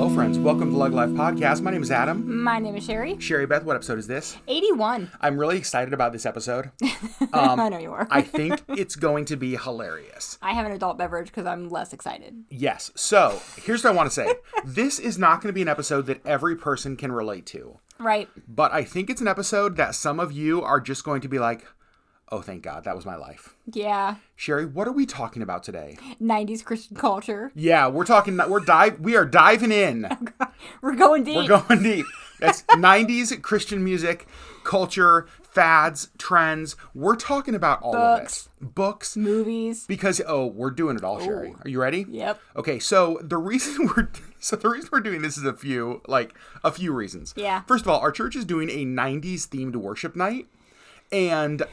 Hello, friends. Welcome to the LeggLife podcast. My name is Adam. My name is Sherry. Sherry Beth, what episode is this? 81. I'm really excited about this episode. I know you are. I think it's going to be hilarious. I have an adult beverage because I'm less excited. Yes. So, here's what I want to say. This is not going to be an episode that every person can relate to. Right. But I think it's an episode that some of you are just going to be like, oh, thank God, that was my life. Yeah. Sherry, what are we talking about today? 90's Christian culture. Yeah, we are diving in. Oh God. We're going deep. We're going deep. That's 90s Christian music, culture, fads, trends. We're talking about all of it. Books. Movies. Because, we're doing it all, Sherry. Are you ready? Yep. Okay, so the reason we're doing this is a few reasons. Yeah. First of all, our church is doing a 90s themed worship night. And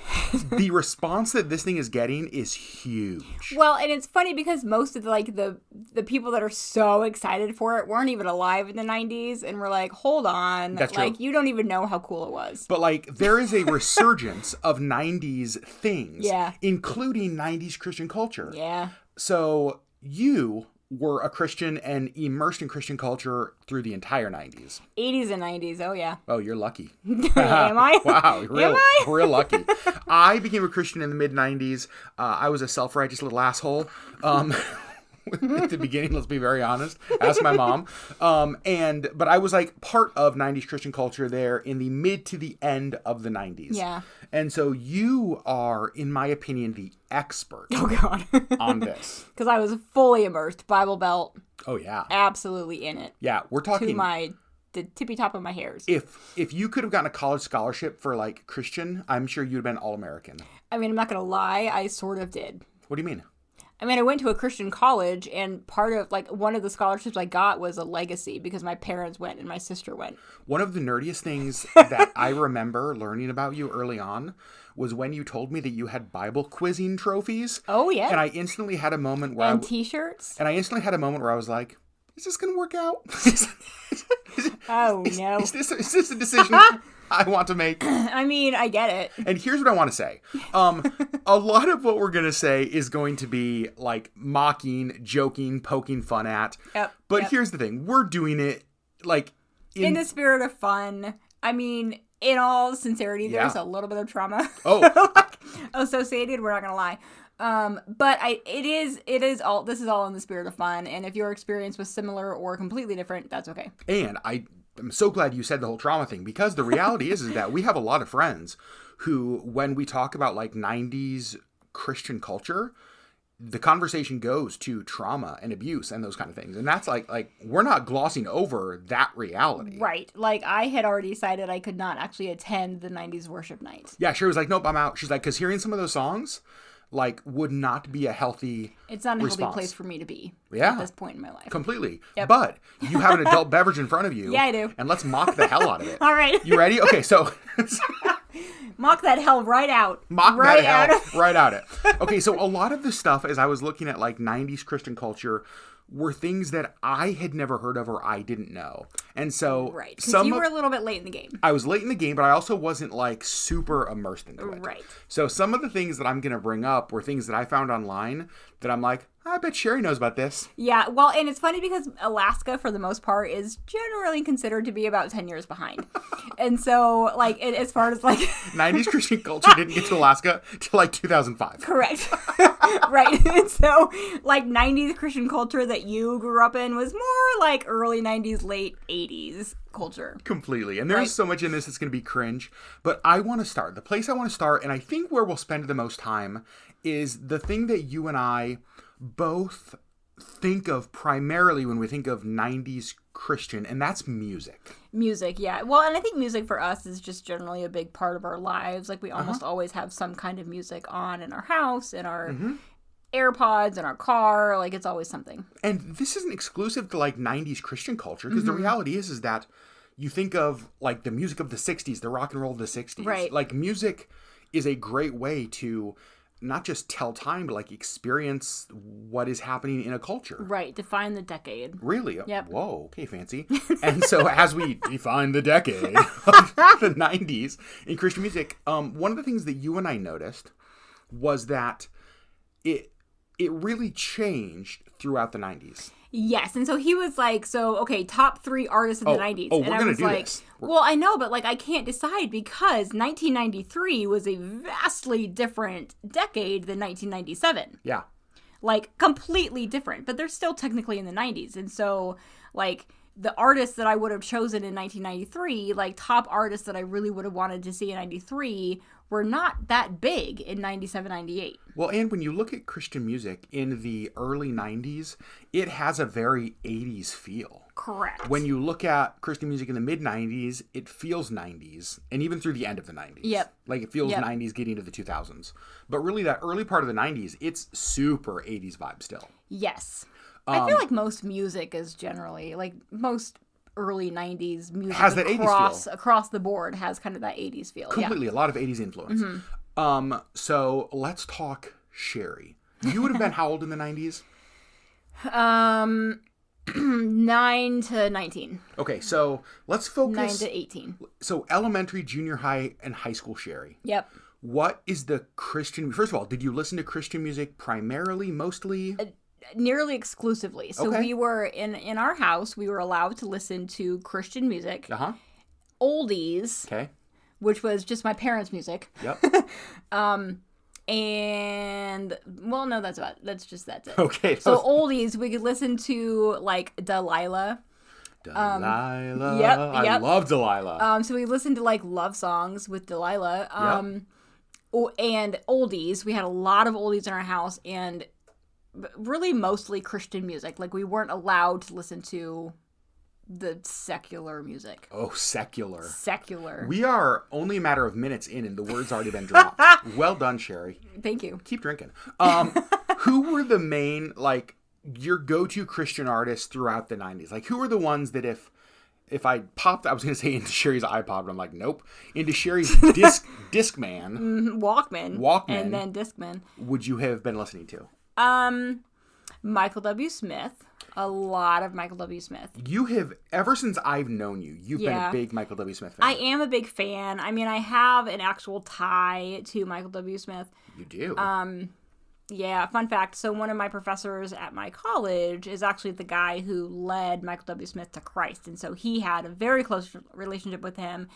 the response that this thing is getting is huge. Well, and it's funny because most of the people that are so excited for it weren't even alive in the 90s, and we're like, hold on. That's true. You don't even know how cool it was. But there is a resurgence of 90s things, Yeah. including 90s Christian culture. Yeah. So you were a Christian and immersed in Christian culture through the entire 90s. 80s and 90s. Oh, yeah. Oh, you're lucky. Am I? Wow. Am I? Real lucky. I became a Christian in the mid-90s. I was a self-righteous little asshole. At the beginning, let's be very honest. Ask my mom. But I was part of 90s Christian culture there in the mid to the end of the 90s. Yeah. And so you are, in my opinion, the expert Oh, God. on this. Because I was fully immersed. Bible Belt. Oh, yeah. Absolutely in it. Yeah, we're talking... To the tippy top of my hairs. If you could have gotten a college scholarship for Christian, I'm sure you'd have been All-American. I mean, I'm not going to lie. I sort of did. What do you mean? I mean, I went to a Christian college, and part of, one of the scholarships I got was a legacy because my parents went and my sister went. One of the nerdiest things that I remember learning about you early on was when you told me that you had Bible quizzing trophies. Oh, yeah. And I instantly had a moment where T-shirts. And I instantly had a moment where I was like, is this going to work out? Oh, no. Is this a decision I want to make? I mean, I get it. And here's what I want to say. A lot of what we're going to say is going to be mocking, joking, poking fun at. Yep. But here's the thing. We're doing it in the spirit of fun. I mean, in all sincerity, there's a little bit of trauma associated. We're not going to lie. But this is all in the spirit of fun. And if your experience was similar or completely different, that's okay. And I'm so glad you said the whole trauma thing, because the reality is that we have a lot of friends who, when we talk about 90s Christian culture, the conversation goes to trauma and abuse and those kind of things. And that's we're not glossing over that reality. Right. I had already decided I could not actually attend the 90s worship night. Yeah, she was like, nope, I'm out. She's like, because hearing some of those songs, would not be a healthy It's not a response. healthy place for me to be at this point in my life. Completely. Yep. But you have an adult beverage in front of you. Yeah, I do. And let's mock the hell out of it. All right. You ready? Okay, so... Mock that hell right out. Mock right that hell right out it. Okay, so a lot of the stuff, as I was looking at 90s Christian culture, were things that I had never heard of or I didn't know. And so... Right, because you were a little bit late in the game. I was late in the game, but I also wasn't super immersed into it. Right. So some of the things that I'm going to bring up were things that I found online that I'm like, I bet Sherry knows about this. Yeah, well, and it's funny because Alaska, for the most part, is generally considered to be about 10 years behind. And so, as far as, 90s Christian culture didn't get to Alaska till, 2005. Correct. Right. And so, 90s Christian culture that you grew up in was more early 90s, late 80s culture. Completely. And there's so much in this that's going to be cringe. But I want to start. The place I want to start, and I think where we'll spend the most time, is the thing that you and I both think of primarily when we think of 90s Christian, and that's music. Music, yeah. Well, and I think music for us is just generally a big part of our lives. We almost always have some kind of music on in our house, in our AirPods, in our car. It's always something. And this isn't exclusive to 90s Christian culture, because the reality is that you think of the music of the 60s, the rock and roll of the 60s. Right. Music is a great way to not just tell time, but experience what is happening in a culture. Right. Define the decade. Really? Yep. Whoa. Okay, fancy. And so as we define the decade of the 90s in Christian music, one of the things that you and I noticed was that it really changed throughout the 90s. Yes, and so he was like, top 3 artists of the 90s. Oh, and we're going to do this. Well, I know, but, like, I can't decide because 1993 was a vastly different decade than 1997. Yeah. Like, completely different, but they're still technically in the 90s. And so, like, the artists that I would have chosen in 1993, like, top artists that I really would have wanted to see in 93 were not that big in 97, 98. Well, and when you look at Christian music in the early 90s, it has a very 80s feel. Correct. When you look at Christian music in the mid-90s, it feels 90s, and even through the end of the 90s. Yep. Like, it feels 90s getting to the 2000s. But really, that early part of the 90s, it's super 80s vibe still. Yes. I feel like most music is generally, like, most early 90s music has that 80s feel. Across the board has kind of that 80s feel. Completely. A lot of 80s influence. Mm-hmm. So let's talk Sherry. You would have been how old in the 90s? 9 to 19. Okay, so let's focus. 9 to 18. So elementary, junior high, and high school Sherry. Yep. What is the Christian... First of all, did you listen to Christian music primarily, mostly? Nearly exclusively. So we were in our house, we were allowed to listen to Christian music. Uh-huh. Oldies. Okay. Which was just my parents' music. Yep. And well, no, that's it. Okay. So oldies, we could listen to like Delilah. Yep. I love Delilah. So we listened to like love songs with Delilah. And oldies, we had a lot of oldies in our house, and really mostly Christian music. Like, we weren't allowed to listen to the secular music. Oh, secular. Secular. We are only a matter of minutes in, and the word's already been dropped. Well done, Sherry. Thank you. Keep drinking. Who were the main, like, your go-to Christian artists throughout the 90s? Like, who were the ones that if I popped, I was going to say into Sherry's iPod, but I'm like, nope. Into Sherry's Discman. Walkman. And then Discman. Would you have been listening to? Michael W. Smith. A lot of Michael W. Smith. You have, ever since I've known you, you've been a big Michael W. Smith fan. I am a big fan. I mean, I have an actual tie to Michael W. Smith. You do? Yeah, fun fact. So one of my professors at my college is actually the guy who led Michael W. Smith to Christ. And so he had a very close relationship with him.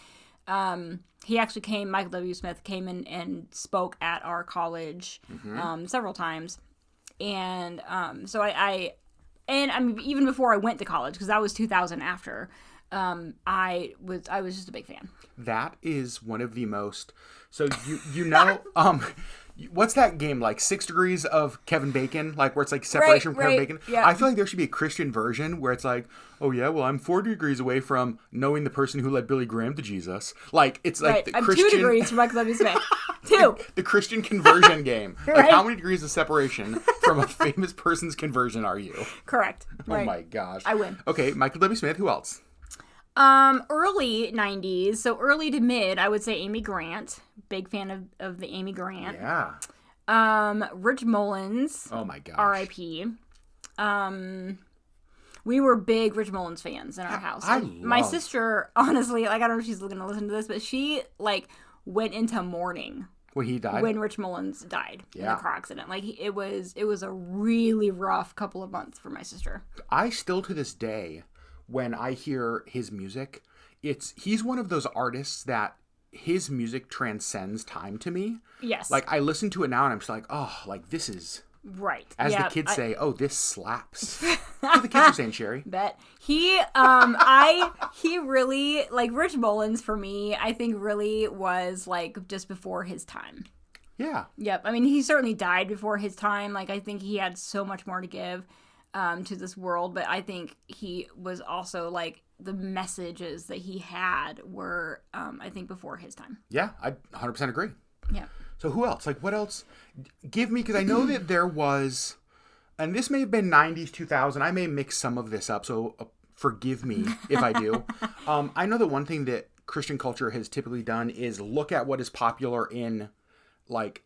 He actually Michael W. Smith came in and spoke at our college several times. And so I mean, even before I went to college, because that was 2000 after, I was just a big fan. That is one of the most, so you know, what's that game, like 6 Degrees of Kevin Bacon, like where it's like separation from Kevin Bacon? Yeah. I feel like there should be a Christian version where it's like, oh yeah, well, I'm 4 degrees away from knowing the person who led Billy Graham to Jesus. Like, it's like the I'm Christian... 2 degrees from Michael W. Smith. 2. The Christian conversion game. Like, how many degrees of separation from a famous person's conversion are you? Correct. Oh my gosh. I win. Okay, Michael W. Smith, who else? Early 90s, so early to mid, I would say Amy Grant. Big fan of the Amy Grant. Yeah. Rich Mullins. Oh my gosh. R.I.P. We were big Rich Mullins fans in our house. My sister, honestly, like, I don't know if she's going to listen to this, but she, like, went into mourning. When he died? When Rich Mullins died in a car accident. Like, it was a really rough couple of months for my sister. I still, to this day, when I hear his music, he's one of those artists that his music transcends time to me. Yes. Like, I listen to it now and I'm just like, oh, like, this is... Right. As the kids say, oh, this slaps. That's what the kids are saying, Sherry. Bet. He really, like, Rich Mullins for me, I think really was, like, just before his time. Yeah. Yep. I mean, he certainly died before his time. Like, I think he had so much more to give to this world, but I think he was also, like, the messages that he had were, I think, before his time. Yeah, I 100% agree. Yeah. So who else? Like, what else? Give me, because I know that there was, and this may have been 90s, 2000. I may mix some of this up, so forgive me if I do. I know that one thing that Christian culture has typically done is look at what is popular in, like,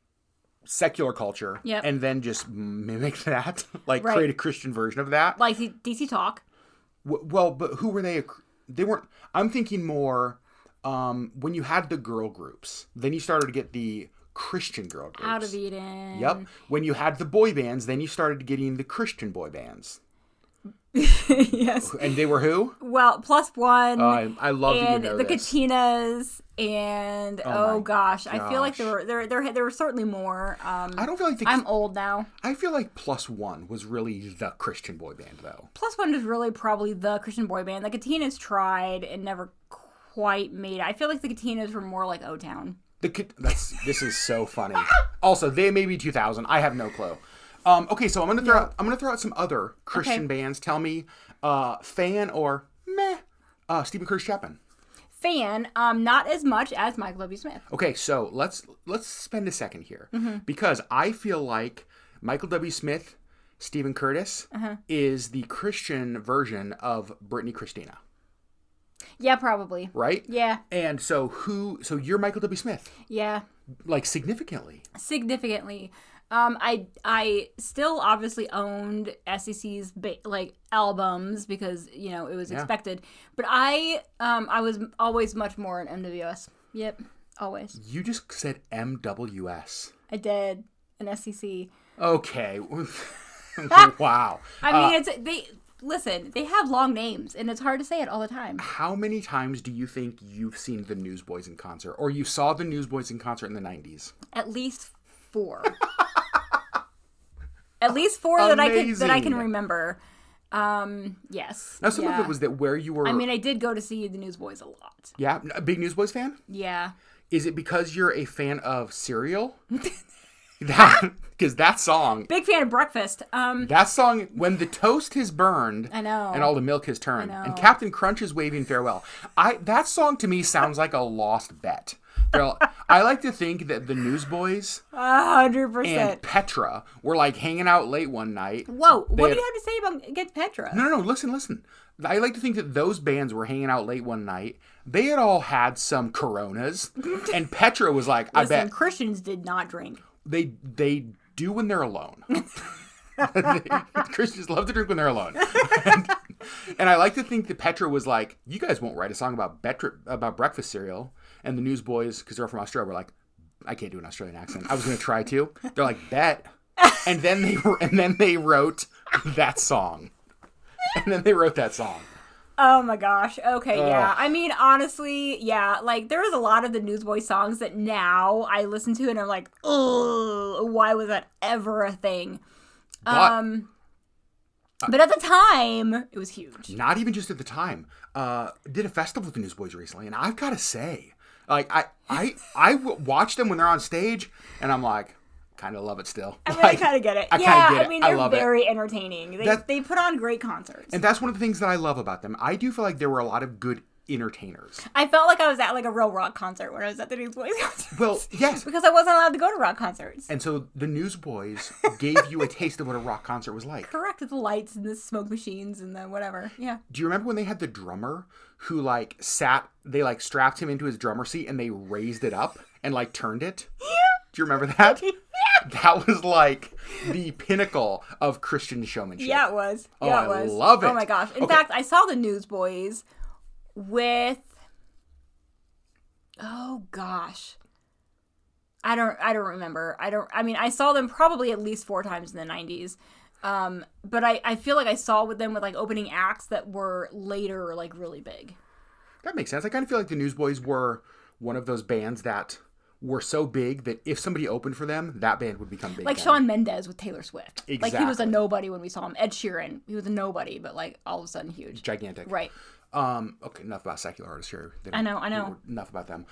secular culture, and then just mimic that, like, create a Christian version of that. Like DC Talk. Well, but who were they? They weren't, I'm thinking more, when you had the girl groups, then you started to get the Christian girl groups. Out of Eden. Yep. When you had the boy bands, then you started getting the Christian boy bands. Yes. And they were who? Well, Plus One. I love that you know the this. Katinas, and gosh, I feel like there were certainly more. I don't feel like I'm old now. I feel like Plus One was really the Christian boy band, though. Plus One is really probably the Christian boy band. The Katinas tried and never quite made it. I feel like the Katinas were more like O-Town. This is so funny. Also, they may be 2000. I have no clue. Okay, so I'm gonna throw out some other Christian bands. Tell me, fan or meh? Stephen Curtis Chapman. Fan, not as much as Michael W. Smith. Okay, so let's spend a second here because I feel like Michael W. Smith, Stephen Curtis is the Christian version of Britney Christina. Yeah, probably. Right? Yeah. And so you're Michael W. Smith. Yeah. Like significantly. Significantly. I still obviously owned SEC's albums because it was expected, but I was always much more an MWS. Yep, always. You just said MWS. I did an SEC. Okay. Wow. I mean, they have long names and it's hard to say it all the time. How many times do you think you've seen the Newsboys in concert, or you saw the Newsboys in concert in the 90s? At least 4. At least 4 that I can remember. Yes. Now some of it was that where you were. I mean, I did go to see the Newsboys a lot. Yeah, a big Newsboys fan? Yeah. Is it because you're a fan of cereal? Because that song. Big fan of breakfast. That song, when the toast is burned. I know. And all the milk has turned. And Captain Crunch is waving farewell. That song to me sounds like a lost bet. I like to think that the Newsboys 100% and Petra were like hanging out late one night. Whoa, what do you have to say against Petra? No, listen. I like to think that those bands were hanging out late one night. They had all had some Coronas, and Petra was like, I bet. Christians did not drink. They do when they're alone. Christians love to drink when they're alone. And I like to think that Petra was like, you guys won't write a song about breakfast cereal. And the Newsboys, because they're from Australia, were like, I can't do an Australian accent. I was going to try to. They're like, bet. And then they wrote that song. Oh my gosh. Okay, yeah. I mean, honestly, yeah. Like, there was a lot of the Newsboys songs that now I listen to and I'm like, oh, why was that ever a thing? But at the time, it was huge. Not even just at the time. Did a festival with the Newsboys recently, and I've got to say, like, I watch them when they're on stage, and I'm like, kind of love it still. I mean, I kind of get it. I mean, they're very entertaining. They put on great concerts. And that's one of the things that I love about them. I do feel like there were a lot of good entertainers. I felt like I was at like a real rock concert when I was at the Newsboys concert. Well, yes. Because I wasn't allowed to go to rock concerts. And so the Newsboys gave you a taste of what a rock concert was like. Correct, with the lights and the smoke machines and the whatever. Yeah. Do you remember when they had the drummer who they strapped him into his drummer seat and they raised it up and like turned it? Yeah. Do you remember that? Yeah. That was like the pinnacle of Christian showmanship. Yeah, it was. Yeah, it was. I love it. Oh my gosh. In fact, I saw the Newsboys with, oh gosh, I don't remember. I saw them probably at least 4 times in the 90s. But I feel like I saw them with like opening acts that were later like really big. That makes sense. I kind of feel like the Newsboys were one of those bands that were so big that if somebody opened for them, that band would become big. Like Shawn Mendes with Taylor Swift. Exactly. Like he was a nobody when we saw him. Ed Sheeran, he was a nobody, but like all of a sudden huge. Gigantic. Right. Okay, enough about secular artists here. I know. Enough about them.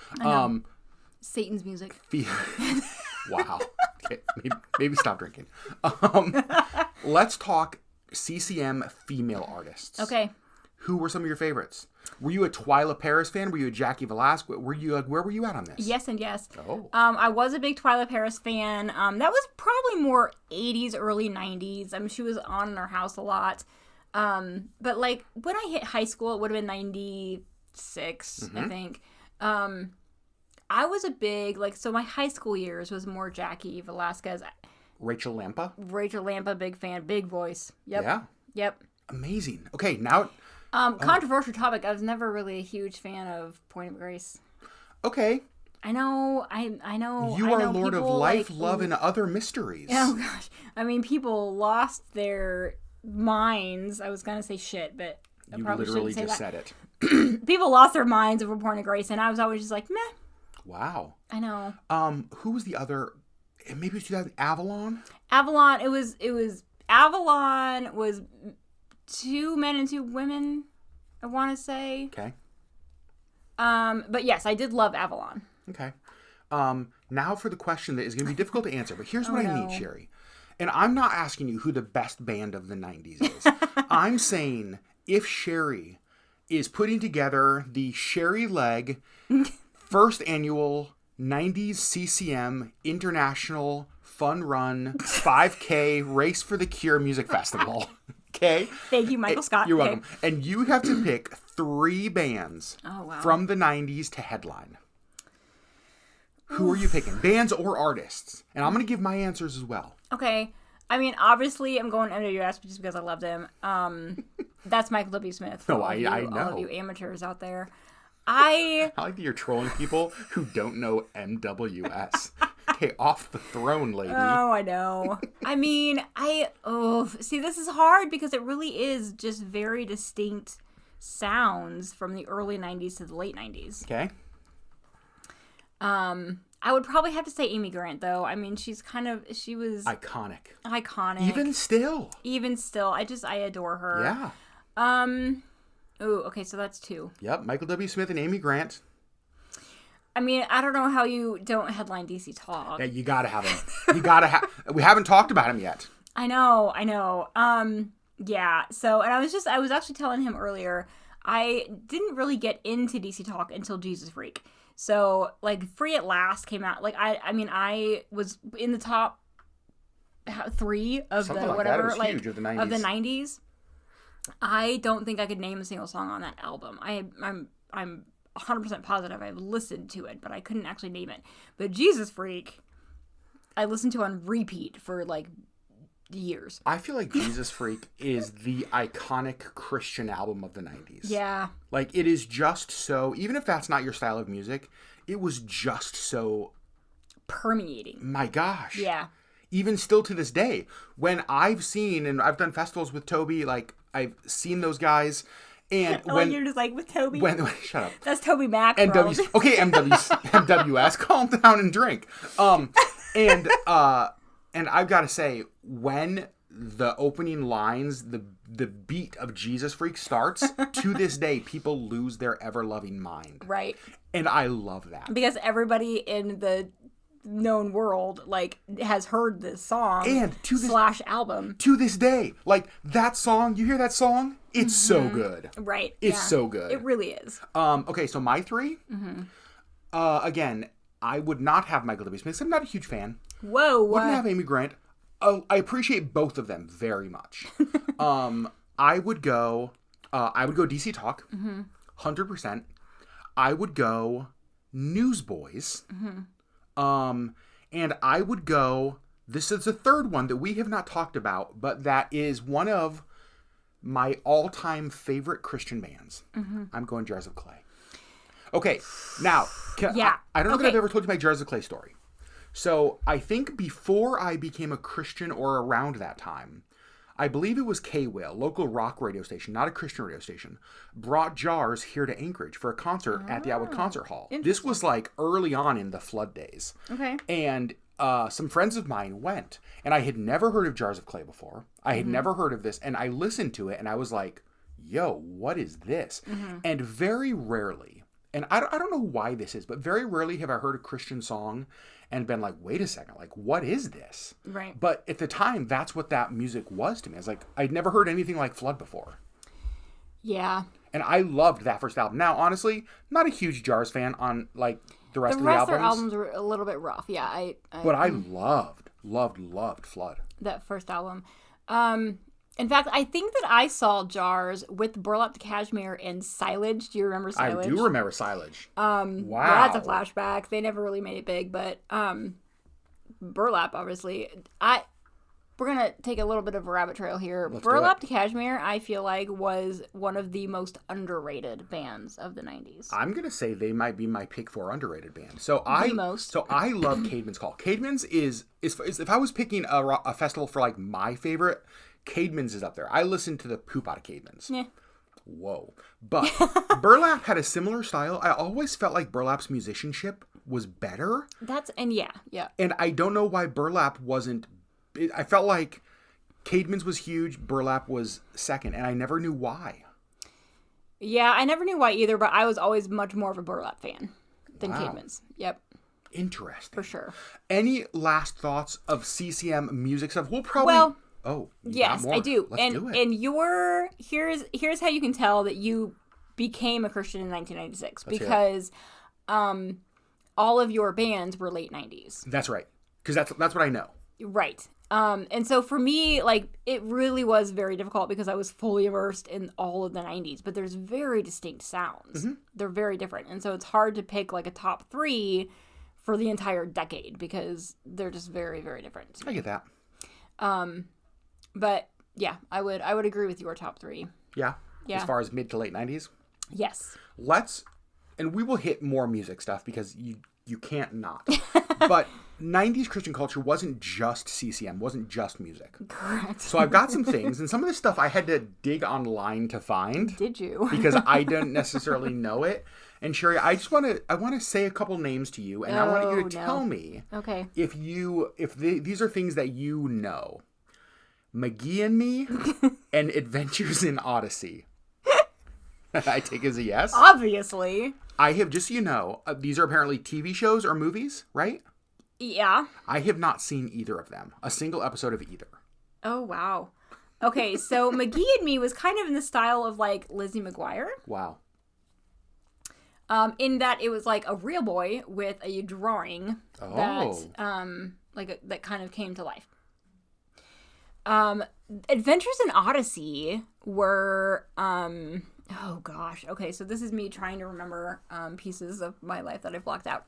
Satan's music. Wow. Okay, maybe stop drinking. Let's talk CCM female artists. Okay. Who were some of your favorites? Were you a Twyla Paris fan? Were you a Jackie Velasquez? Where were you at on this? Yes and yes. Oh. I was a big Twyla Paris fan. That was probably more 80s, early 90s. I mean, she was on in our house a lot. But like when I hit high school, it would have been 96, I think. I was a big, so my high school years was more Jackie Velasquez. Rachel Lampa, big fan, big voice. Yep. Yeah. Yep. Amazing. Okay, now. Controversial topic. I was never really a huge fan of Point of Grace. Okay. I know. You are Lord of life, love, and other mysteries. Oh gosh. I mean, people lost their minds. I was gonna say shit, but I you probably literally shouldn't say just that. said it. People lost their minds over Born of Grace, and I was always just like, meh. Wow. I know. Who was the other? Maybe it was 2000. Avalon. Avalon. It was. Avalon was 2 men and 2 women. I want to say. Okay. But yes, I did love Avalon. Okay. Now for the question that is going to be difficult to answer, but here's what I need, Sherry. And I'm not asking you who the best band of the 90s is. I'm saying if Sherry is putting together the Sherry Legg first annual 90s CCM International Fun Run 5K Race for the Cure Music Festival. Okay? Thank you, Michael Scott. You're welcome. And you have to pick 3 bands from the 90s to headline. Who are you picking? Bands or artists? And I'm going to give my answers as well. Okay. I mean, obviously, I'm going NWS just because I loved him. That's Michael W. Smith. No, I know. All of you amateurs out there. I like that you're trolling people who don't know MWS. Okay, off the throne, lady. Oh, I know. I mean, see, this is hard because it really is just very distinct sounds from the early 90s to the late 90s. Okay. I would probably have to say Amy Grant, though. I mean, she was iconic. Iconic. Even still. I adore her. Yeah. Oh, okay, so that's 2. Yep, Michael W. Smith and Amy Grant. I mean, I don't know how you don't headline DC Talk. Yeah, you gotta have him. We haven't talked about him yet. I know. Yeah, so, and I was actually telling him earlier, I didn't really get into DC Talk until Jesus Freak. So, like, Free at Last came out, like, I was in the top 3 of something the, like whatever, that. It was like, huge of the 90s. Of the 90s. I don't think I could name a single song on that album. I'm 100% positive I've listened to it, but I couldn't actually name it. But Jesus Freak, I listened to on repeat for, like, years. I feel like Jesus Freak is the iconic Christian album of the 90s. Yeah. Like, it is just so, even if that's not your style of music, it was just so permeating. My gosh. Yeah. Even still to this day, when I've seen, and I've done festivals with Toby, like, I've seen those guys, and when you're just like, with Toby? Shut up. That's Toby Mac, okay, MWS, calm down and drink. And I've got to say, when the opening lines, the beat of Jesus Freak starts, to this day, people lose their ever-loving mind. Right. And I love that. Because everybody in the known world, like, has heard this song and / album. To this day. Like, that song, you hear that song? It's so good. Right. It's so good. It really is. Okay, so my 3. Again, I would not have Michael W. Smith. I'm not a huge fan. Whoa. Wouldn't have Amy Grant. I appreciate both of them very much. I would go DC Talk, 100%. I would go Newsboys. And I would go, this is the third one that we have not talked about, but that is one of my all-time favorite Christian bands. I'm going Jars of Clay. Okay, now, I don't know if I've ever told you my Jars of Clay story. So I think before I became a Christian or around that time, I believe it was K-Will, local rock radio station, not a Christian radio station, brought Jars here to Anchorage for a concert at the Atwood Concert Hall. This was like early on in the flood days. Okay. And some friends of mine went, and I had never heard of Jars of Clay before. I had never heard of this, and I listened to it, and I was like, yo, what is this? And very rarely, and I don't know why this is, but very rarely have I heard a Christian song and been like, wait a second, like, what is this? Right. But at the time, that's what that music was to me. I was like, I'd never heard anything like Flood before. Yeah. And I loved that first album. Now, honestly, not a huge Jars fan on, like, the rest of the albums. The rest of their albums were a little bit rough, yeah. But I loved Flood. That first album. In fact, I think that I saw Jars with Burlap the Cashmere and Silage. Do you remember Silage? I do remember Silage. Wow. That's a flashback. They never really made it big, but Burlap, obviously. we're going to take a little bit of a rabbit trail here. Burlap to Cashmere, I feel like, was one of the most underrated bands of the 90s. I'm going to say they might be my pick for underrated band. So I love Caedmon's Call. Caedmon's is if I was picking a festival for like my favorite, Caedmon's is up there. I listened to the poop out of Caedmon's. Yeah. Whoa. But Burlap had a similar style. I always felt like Burlap's musicianship was better. Yeah. And I don't know why Burlap wasn't. I felt like Caedmon's was huge, Burlap was second, and I never knew why. Yeah, I never knew why either, but I was always much more of a Burlap fan than Caedmon's. Yep. Interesting. For sure. Any last thoughts of CCM music stuff? We'll probably... yes, I do. Let's do it. And here's how you can tell that you became a Christian in 1996. Because all of your bands were late 90s. That's right. Because that's what I know. Right. And so for me, like, it really was very difficult because I was fully immersed in all of the 90s, but there's very distinct sounds. Mm-hmm. They're very different. And so it's hard to pick like a top 3 for the entire decade because they're just very, very different. I get that. But yeah, I would agree with your top 3. Yeah. As far as mid to late 90s? Yes. And we will hit more music stuff because you can't not. But 90s Christian culture wasn't just CCM, wasn't just music. Correct. So I've got some things, and some of this stuff I had to dig online to find. Did you? Because I don't necessarily know it. And Sherry, I want to say a couple names to you, and I want you to tell me if these are things that you know. McGee Me and Adventures in Odyssey. I take as a yes. Obviously. I have, just so you know, these are apparently TV shows or movies, right? Yeah. I have not seen either of them. A single episode of either. Oh, wow. Okay, so McGee and Me was kind of in the style of, like, Lizzie McGuire. Wow. In that it was, like, a real boy with a drawing that kind of came to life. Adventures in Odyssey were... oh gosh. Okay, so this is me trying to remember pieces of my life that I've blocked out.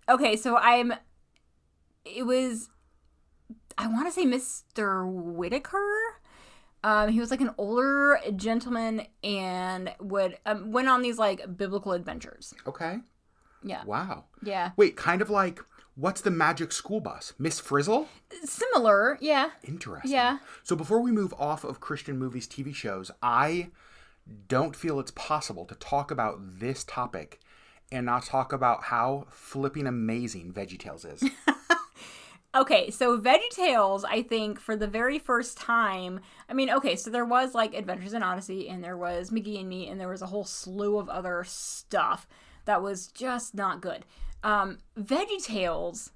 Okay, so I want to say Mr. Whitaker. He was like an older gentleman and would went on these like biblical adventures. Okay. Yeah. Wow. Yeah. Wait, kind of like what's the magic school bus? Miss Frizzle? Similar, yeah. Interesting. Yeah. So before we move off of Christian movies, TV shows, I don't feel it's possible to talk about this topic and not talk about how flipping amazing VeggieTales is. Okay, so VeggieTales, I think, for the very first time, I mean, okay, so there was, like, Adventures in Odyssey, and there was McGee and Me, and there was a whole slew of other stuff that was just not good. VeggieTales,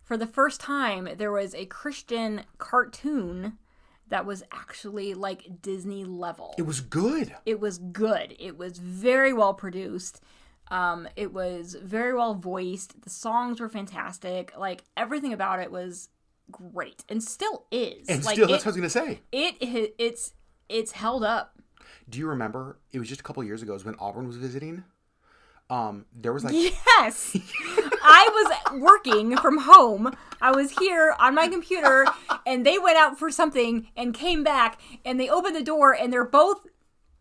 for the first time, there was a Christian cartoon that was actually, like, Disney level. It was good. It was good. It was very well produced. It was very well voiced. The songs were fantastic. Like, everything about it was great. And still is. And like, still, that's what I was going to say. It's held up. Do you remember, it was just a couple years ago, it was when Auburn was visiting. There was like... Yes! I was working from home. I was here on my computer, and they went out for something and came back, and they opened the door, and they're both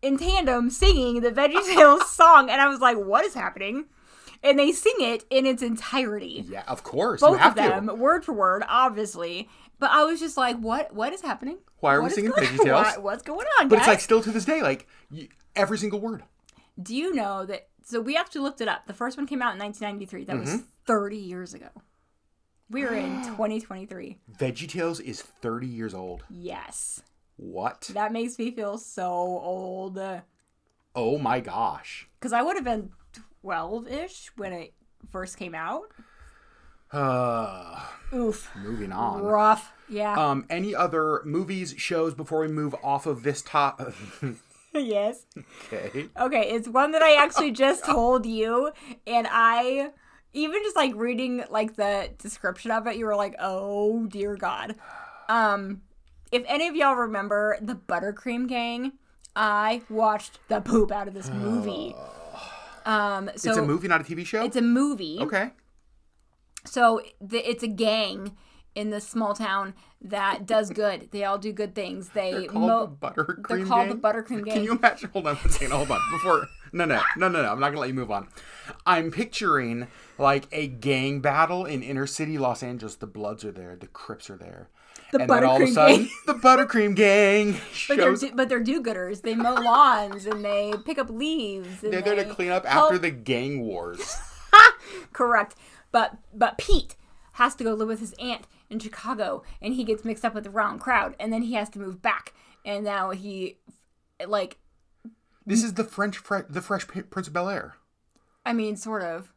in tandem singing the VeggieTales song, and I was like, what is happening? And they sing it in its entirety. Yeah, of course. Both of them, word for word, obviously. But I was just like, what is happening? Why are we singing VeggieTales? What's going on, But guys? it's like still to this day, like, every single word. Do you know that... So we actually looked it up. The first one came out in 1993. That was 30 years ago. We're in 2023. VeggieTales is 30 years old. Yes. What? That makes me feel so old. Oh my gosh. Because I would have been 12-ish when it first came out. Oof. Moving on. Rough. Yeah. Any other movies, shows before we move off of this top... Yes. Okay. Okay, it's one that I actually just told you, and I, even just like reading like the description of it, you were like, oh dear God. If any of y'all remember the Buttercream Gang, I watched the poop out of this movie. It's a movie, not a TV show? It's a movie. Okay. So it's a gang, in this small town that does good. They all do good things. They're called the Buttercream Gang? They're called the Buttercream Gang. Can you imagine? Hold on one second. Hold on. Before... No. I'm not going to let you move on. I'm picturing like a gang battle in inner city Los Angeles. The Bloods are there. The Crips are there. The and then all of a sudden, the Buttercream Gang shows... But they're do-gooders. They mow lawns and they pick up leaves. And they're there to clean up after the gang wars. Correct. But Pete has to go live with his aunt in Chicago, and he gets mixed up with the wrong crowd, and then he has to move back, and now he, like... This is the Fresh Prince of Bel-Air. I mean, sort of.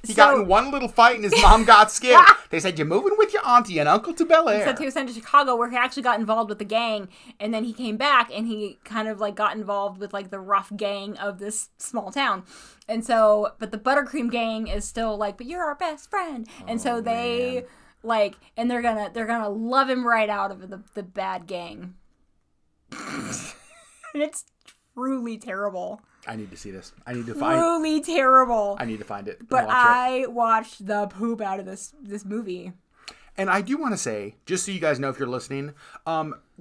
He got in one little fight and his mom got scared. They said, you're moving with your auntie and uncle to Bel-Air. Except he was sent to Chicago where he actually got involved with the gang. And then he came back and he kind of like got involved with like the rough gang of this small town. And so, but the Buttercream Gang is still like, but you're our best friend. And so they like, and they're gonna love him right out of the bad gang. And it's truly terrible. I need to see this. I need to find it. Truly terrible. I need to find it. But I watched the poop out of this movie. And I do want to say, just so you guys know if you're listening,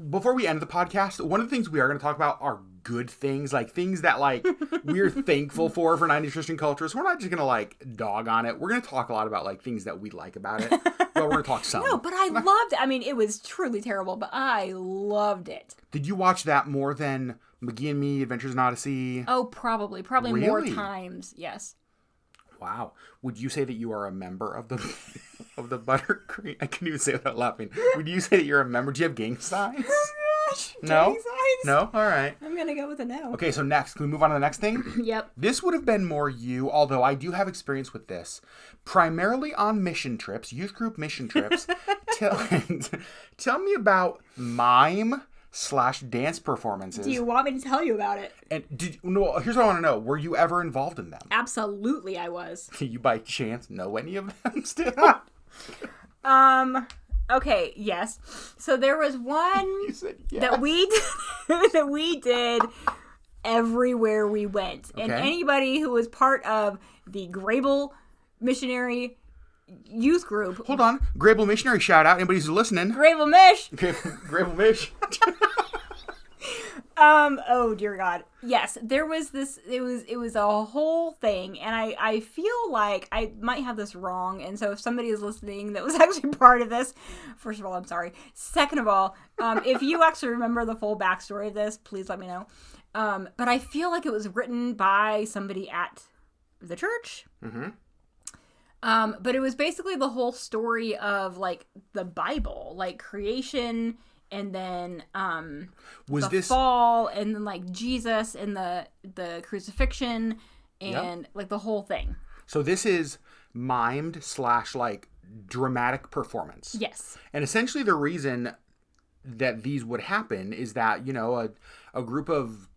before we end the podcast, one of the things we are going to talk about are good things, like things that like we're thankful for 90s Christian culture. So we're not just going to like dog on it. We're going to talk a lot about like things that we like about it. But we're going to talk some. No, but I loved it. I mean, it was truly terrible, but I loved it. Did you watch that more than McGee Me, Adventures in Odyssey? Oh, probably really? More times. Yes. Wow. Would you say that you are a member of the Buttercream? I can't even say without laughing. Would you say that you're a member? Do you have gang signs? Oh gosh. No? Gang signs? No? All right. I'm going to go with a no. Okay, so next. Can we move on to the next thing? Yep. This would have been more you, although I do have experience with this. Primarily on mission trips, youth group mission trips. Tell me about mime/dance performances. Do you want me to tell you about it? And here's what I want to know. Were you ever involved in them? Absolutely I was. Do you by chance know any of them still? Okay, yes. So there was one You said yes. that we did everywhere we went. Okay. And anybody who was part of the Grable missionary youth group. Hold on. Grable missionary shout out. Anybody who's listening. Grable Mish. Grable Mish. Oh dear God. Yes, there was this, it was a whole thing, and I feel like I might have this wrong, and so if somebody is listening that was actually part of this, first of all, I'm sorry. Second of all, if you actually remember the full backstory of this, please let me know. But I feel like it was written by somebody at the church. Mm-hmm. But it was basically the whole story of like the Bible, like creation, and then fall, and then like Jesus and the crucifixion, and like the whole thing. So this is mimed / like dramatic performance. Yes. And essentially the reason that these would happen is that, you know, a group of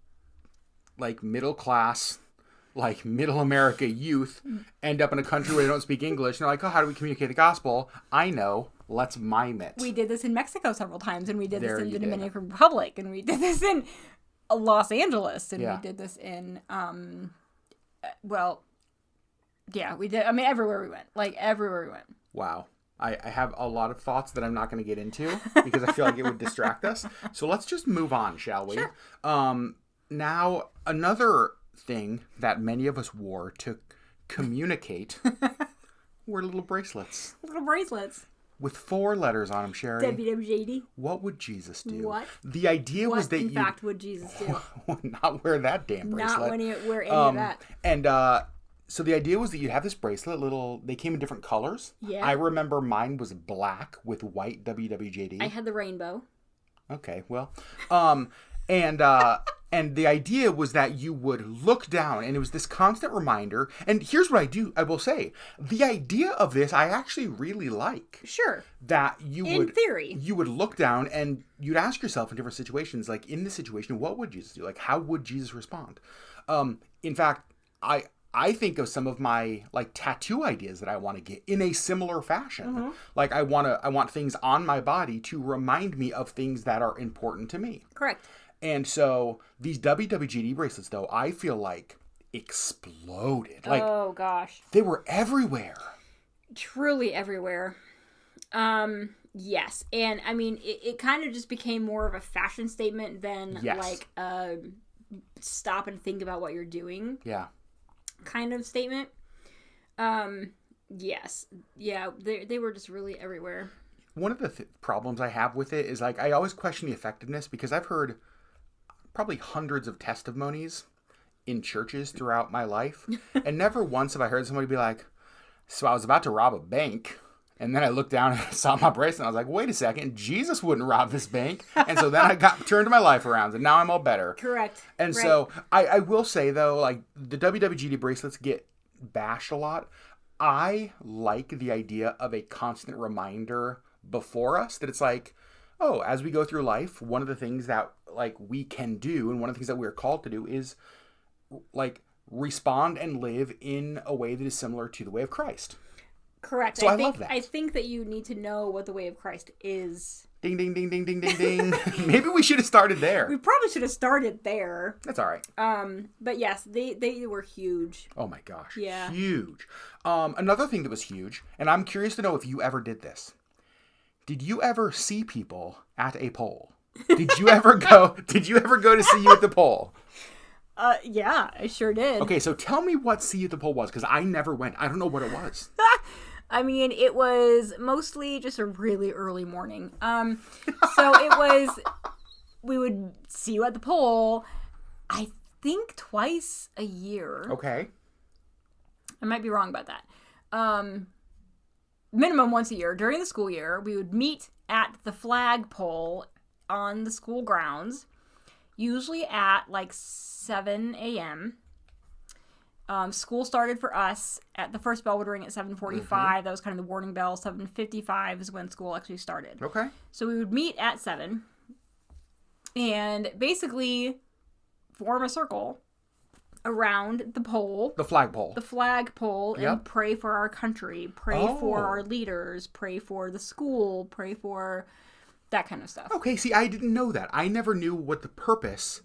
like middle class, like middle America youth end up in a country where they don't speak English. And they're like, oh, how do we communicate the gospel? I know. Let's mime it. We did this in Mexico several times, and we did this in the Dominican Republic, and we did this in Los Angeles, and we did this in, we did, I mean, everywhere we went. Like, everywhere we went. Wow. I have a lot of thoughts that I'm not going to get into, because I feel like it would distract us. So let's just move on, shall we? Sure. Now, another thing that many of us wore to communicate were little bracelets. Little bracelets. With 4 letters on them, Sherry. WWJD. What would Jesus do? What? The idea was that in fact, would Jesus do? Not wear that damn bracelet. Not when you wear any of that. And so the idea was that you'd have this bracelet, they came in different colors. Yeah. I remember mine was black with white WWJD. I had the rainbow. Okay, well. And the idea was that you would look down, and it was this constant reminder. And here's what I will say. The idea of this, I actually really like. Sure. That you in theory. You would look down, and you'd ask yourself in different situations, like, in this situation, what would Jesus do? Like, how would Jesus respond? In fact, I think of some of my, like, tattoo ideas that I want to get in a similar fashion. Mm-hmm. Like, I want things on my body to remind me of things that are important to me. Correct. And so these WWJD bracelets, though, I feel like exploded. Like, oh, gosh. They were everywhere. Truly everywhere. Yes. And I mean, it kind of just became more of a fashion statement than like stop and think about what you're doing. Yeah. Kind of statement. Yes. Yeah, they were just really everywhere. One of the problems I have with it is, like, I always question the effectiveness because I've heard probably hundreds of testimonies in churches throughout my life. And never once have I heard somebody be like, so I was about to rob a bank. And then I looked down and saw my bracelet and I was like, wait a second, Jesus wouldn't rob this bank. And so then I turned my life around and now I'm all better. Correct. And so I will say, though, like, the WWJD bracelets get bashed a lot. I like the idea of a constant reminder before us that it's like, oh, as we go through life, one of the things that, like, we can do and one of the things that we're called to do is, like, respond and live in a way that is similar to the way of Christ. Correct. So I love that. I think that you need to know what the way of Christ is. Ding, ding, ding, ding, ding, ding, ding. Maybe we should have started there. We probably should have started there. That's all right. But yes, they were huge. Oh my gosh. Yeah. Huge. Another thing that was huge, and I'm curious to know if you ever did this. Did you ever see people at a pole? Did you ever go to see you at the pole? Yeah, I sure did. Okay, so tell me what see you at the pole was, because I never went. I don't know what it was. I mean, it was mostly just a really early morning. So it was, we would see you at the pole, I think twice a year. Okay. I might be wrong about that. Minimum once a year. During the school year, we would meet at the flagpole on the school grounds, usually at like 7 a.m. School started for us at the first bell would ring at 7:45. Mm-hmm. That was kind of the warning bell. 7:55 is when school actually started. Okay. So we would meet at 7 and basically form a circle around the pole. The flagpole. The flagpole. Yep. And pray for our country. Pray for our leaders. Pray for the school. Pray for that kind of stuff. Okay, see, I didn't know that. I never knew what the purpose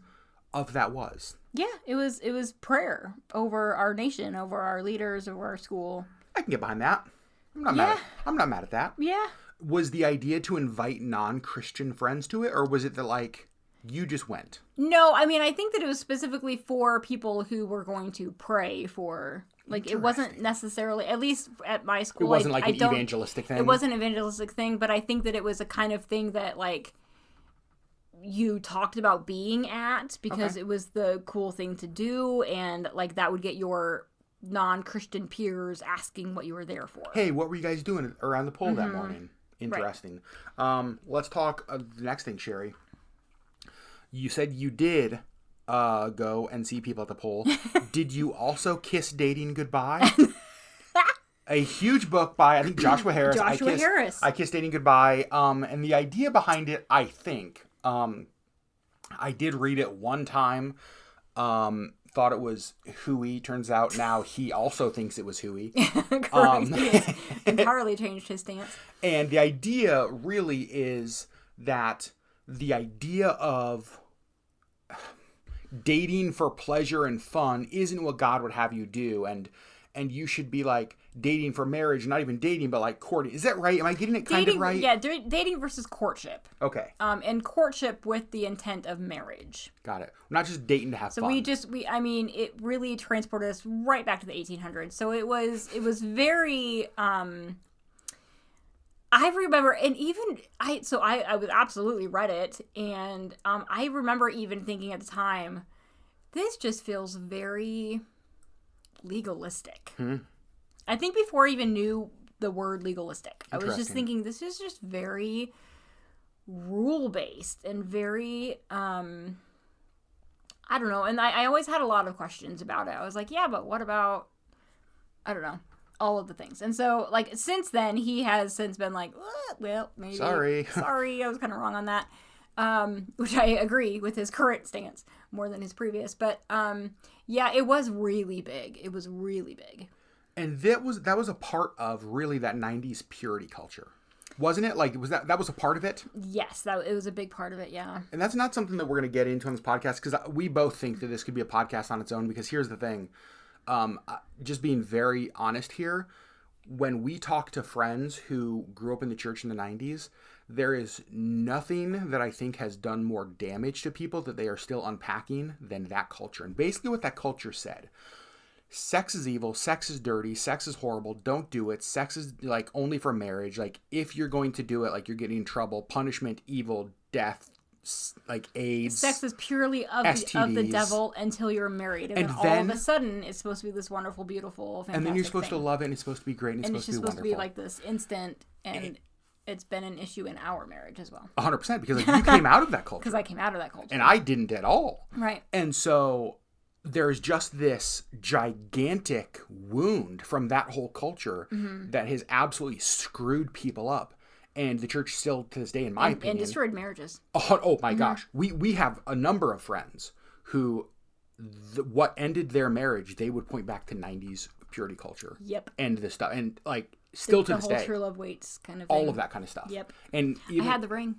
of that was. Yeah, it was prayer over our nation, over our leaders, over our school. I can get behind that. I'm not mad at that. Yeah. Was the idea to invite non-Christian friends to it, or was it that, like, you just went? No, I mean, I think that it was specifically for people who were going to pray for, like, it wasn't necessarily, at least at my school. It wasn't like an evangelistic thing? It wasn't an evangelistic thing, but I think that it was a kind of thing that, like, you talked about being at because it was the cool thing to do, and, like, that would get your non-Christian peers asking what you were there for. Hey, what were you guys doing around the pole that morning? Interesting. Right. Let's talk the next thing, Sherry. You said you did go and see people at the pole. Did you also kiss dating goodbye? A huge book by, I think, Joshua Harris. I Kissed Dating Goodbye. And the idea behind it, I think, I did read it one time. Thought it was hooey. Turns out now he also thinks it was hooey. He has entirely changed his stance. And the idea really is that the idea of dating for pleasure and fun isn't what God would have you do, and you should be like dating for marriage, not even dating, but like courting. Is that right? Am I getting it kind of right? Yeah, dating versus courtship. Okay. And courtship with the intent of marriage. Got it. Not just dating to have fun. So I mean, it really transported us right back to the 1800s. So it was very, I remember, and even I was absolutely read it, and I remember even thinking at the time, this just feels very legalistic. I think before I even knew the word legalistic, I was just thinking this is just very rule based and very I don't know, and I always had a lot of questions about it. I was like, yeah, but what about, I don't know, all of the things. And so, like, since then, he has since been like, well, maybe sorry, I was kind of wrong on that, which I agree with his current stance more than his previous. But yeah, it was really big. It was really big. And that was a part of really that 90s purity culture, wasn't it? Like, was that was a part of it? Yes, it was a big part of it, yeah. And that's not something that we're going to get into on this podcast, because we both think that this could be a podcast on its own, because here's the thing. Just being very honest here, when we talk to friends who grew up in the church in the 90s, there is nothing that I think has done more damage to people that they are still unpacking than that culture. And basically what that culture said: sex is evil, sex is dirty, sex is horrible, don't do it, sex is like only for marriage, like if you're going to do it, like you're getting in trouble, punishment, evil, death, like AIDS. Sex is purely of the devil until you're married, and then all of a sudden it's supposed to be this wonderful, beautiful, fantastic and then you're supposed thing. to love it, and it's supposed to be great, and it's supposed to be wonderful. To be like this instant, and it's been an issue in our marriage as well. 100%, because like, you came out of that culture. Because I came out of that culture. And I didn't at all. Right. And so there's just this gigantic wound from that whole culture that has absolutely screwed people up. And the church still, to this day, in my opinion... And destroyed marriages. Oh my gosh. We have a number of friends who, what ended their marriage, they would point back to 90s purity culture. Yep. And this stuff. And like, still to this day. The whole true love waits kind of thing. All of that kind of stuff. Yep. And even, I had the ring.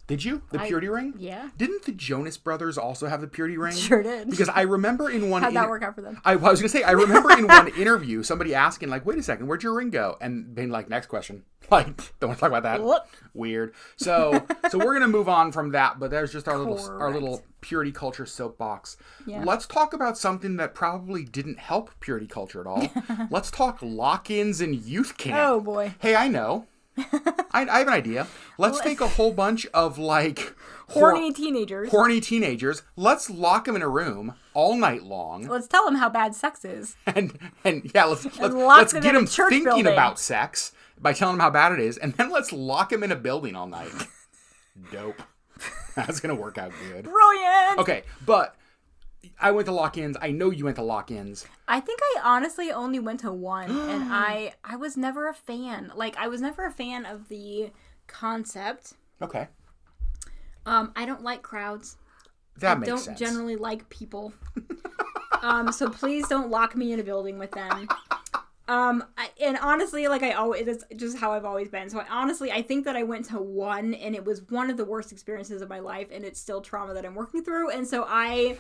Did you? The purity ring? Yeah. Didn't the Jonas Brothers also have the purity ring? Sure did. Because I remember in one... How'd that work out for them? I was going to say, I remember in one interview, somebody asking, like, wait a second, where'd your ring go? And being like, next question. Like, don't want to talk about that. What? Weird. So we're going to move on from that, but there's just our little purity culture soapbox. Yeah. Let's talk about something that probably didn't help purity culture at all. Let's talk lock-ins and youth camp. Oh, boy. Hey, I know. I have an idea. Let's take a whole bunch of like horny teenagers. Let's lock them in a room all night long. Let's tell them how bad sex is. And yeah, let's get them thinking about sex by telling them how bad it is, and then let's lock them in a building all night. Dope. That's gonna work out good. Brilliant. Okay, but I went to lock-ins. I know you went to lock-ins. I think I honestly only went to one, and I was never a fan. Like, I was never a fan of the concept. Okay. I don't like crowds. That makes sense. I don't generally like people. So please don't lock me in a building with them. And honestly, like it's just how I've always been. So I think that I went to one, and it was one of the worst experiences of my life, and it's still trauma that I'm working through. And so I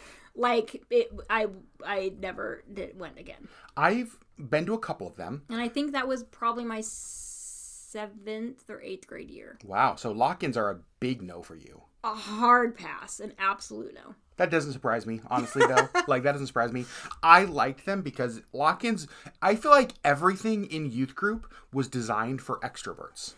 never went again. I've been to a couple of them. And I think that was probably my 7th or 8th grade year. Wow. So lock-ins are a big no for you. A hard pass. An absolute no. That doesn't surprise me, honestly, though. Like, that doesn't surprise me. I liked them because lock-ins, I feel like everything in youth group was designed for extroverts.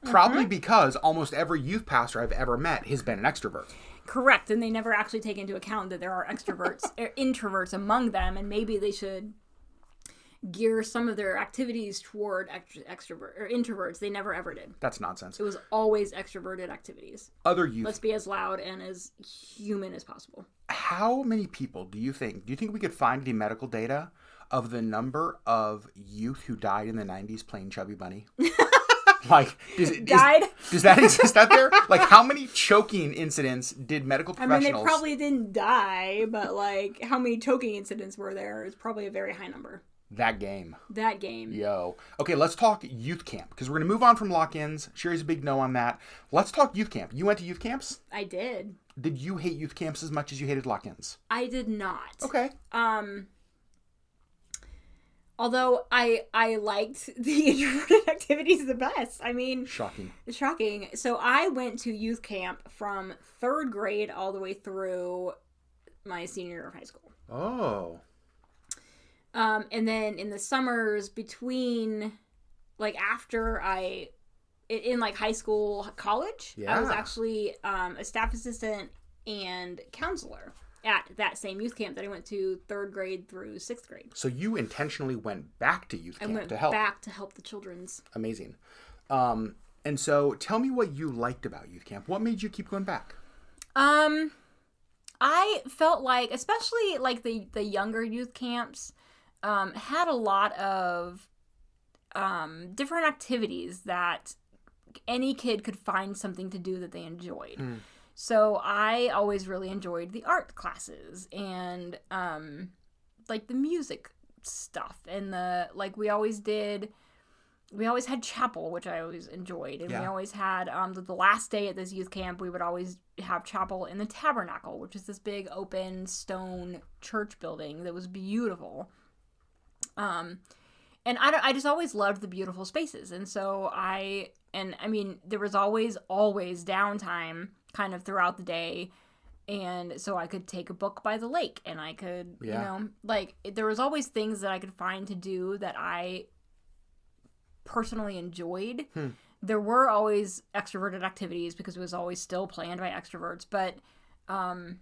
Probably because almost every youth pastor I've ever met has been an extrovert. Correct, and they never actually take into account that there are introverts among them, and maybe they should gear some of their activities toward extrovert or introverts. They never ever did. That's nonsense. It was always extroverted activities. Other youth. Let's be as loud and as human as possible. How many people do you think we could find the medical data of the number of youth who died in the 90s playing Chubby Bunny? Like, does that exist out there? Like, how many choking incidents did medical professionals... I mean, they probably didn't die, but, like, how many choking incidents were there is probably a very high number. That game. Yo. Okay, let's talk youth camp, because we're going to move on from lock-ins. Sherry's a big no on that. Let's talk youth camp. You went to youth camps? I did. Did you hate youth camps as much as you hated lock-ins? I did not. Okay. Although I liked the introverted activities the best. I mean... Shocking. So I went to youth camp from 3rd grade all the way through my senior year of high school. Oh. And then in the summers between, like, after in like high school, college, I was actually a staff assistant and counselor at that same youth camp that I went to 3rd grade through 6th grade. So you intentionally went back to youth camp to help. I went back to help the children's. Amazing. And so tell me what you liked about youth camp. What made you keep going back? I felt like, especially like the younger youth camps, had a lot of different activities that any kid could find something to do that they enjoyed. So I always really enjoyed the art classes and like the music stuff, and we always had chapel, which I always enjoyed, and we always had the last day at this youth camp we would always have chapel in the tabernacle, which is this big open stone church building that was beautiful. And And I just always loved the beautiful spaces. And so there was always downtime kind of throughout the day. And so I could take a book by the lake, and I could, there was always things that I could find to do that I personally enjoyed. There were always extroverted activities because it was always still planned by extroverts. But, I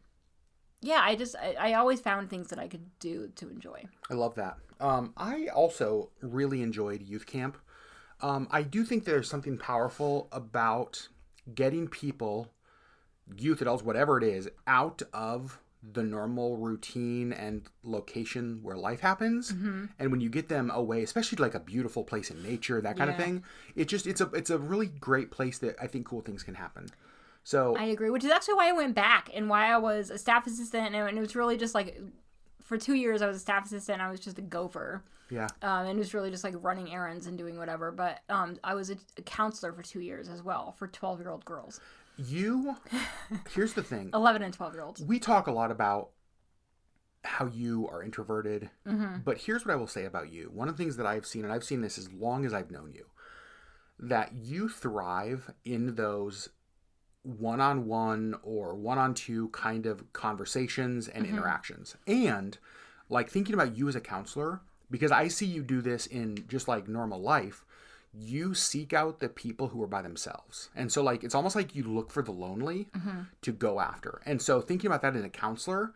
always found things that I could do to enjoy. I love that. I also really enjoyed youth camp. I do think there's something powerful about getting people, youth, adults, whatever it is, out of the normal routine and location where life happens. And when you get them away, especially like a beautiful place in nature, that kind of thing, it's a really great place that I think cool things can happen. So I agree, which is actually why I went back and why I was a staff assistant. And it was really just like, for 2 years I was a staff assistant. I was just a gopher. Yeah. And it was really just like running errands and doing whatever. But I was a counselor for 2 years as well for 12-year-old girls. Here's the thing. 11 and 12-year-olds. We talk a lot about how you are introverted, but here's what I will say about you. One of the things that I've seen, and I've seen this as long as I've known you, that you thrive in those one-on-one or one-on-two kind of conversations and interactions. And like thinking about you as a counselor, because I see you do this in just like normal life, you seek out the people who are by themselves. And so like, it's almost like you look for the lonely to go after. And so thinking about that as a counselor,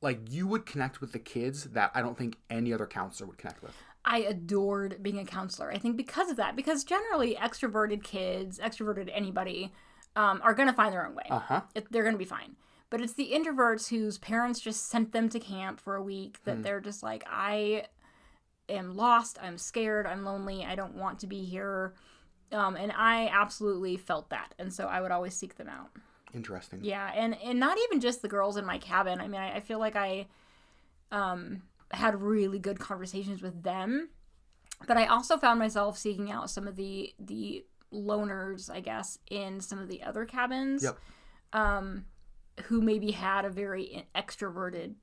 like you would connect with the kids that I don't think any other counselor would connect with. I adored being a counselor. I think because of that, because generally extroverted kids, extroverted anybody, are going to find their own way. They're going to be fine. But it's the introverts whose parents just sent them to camp for a week that they're just like, I am lost, I'm scared, I'm lonely, I don't want to be here. And I absolutely felt that. And so I would always seek them out. Interesting. Yeah, and not even just the girls in my cabin. I mean, I feel like I had really good conversations with them. But I also found myself seeking out some of the loners, I guess, in some of the other cabins. Who maybe had a very extroverted